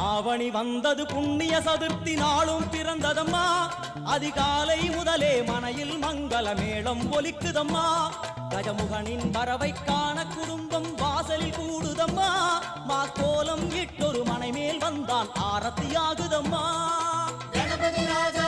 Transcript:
ஆவணி வந்தது புண்ணிய சதுர்த்தி நாளும் பிறந்ததம்மா அதிகாலை முதலே மனையில் மங்கள மேளம் ஒலிக்குதம்மா கஜமுகனின் வரவை காண குடும்பம் வாசலில் கூடுதம்மா மா கோலம் இட்டொரு மனை மேல் வந்தான் ஆரத்தியாகுதம்மா கணபதி ராஜா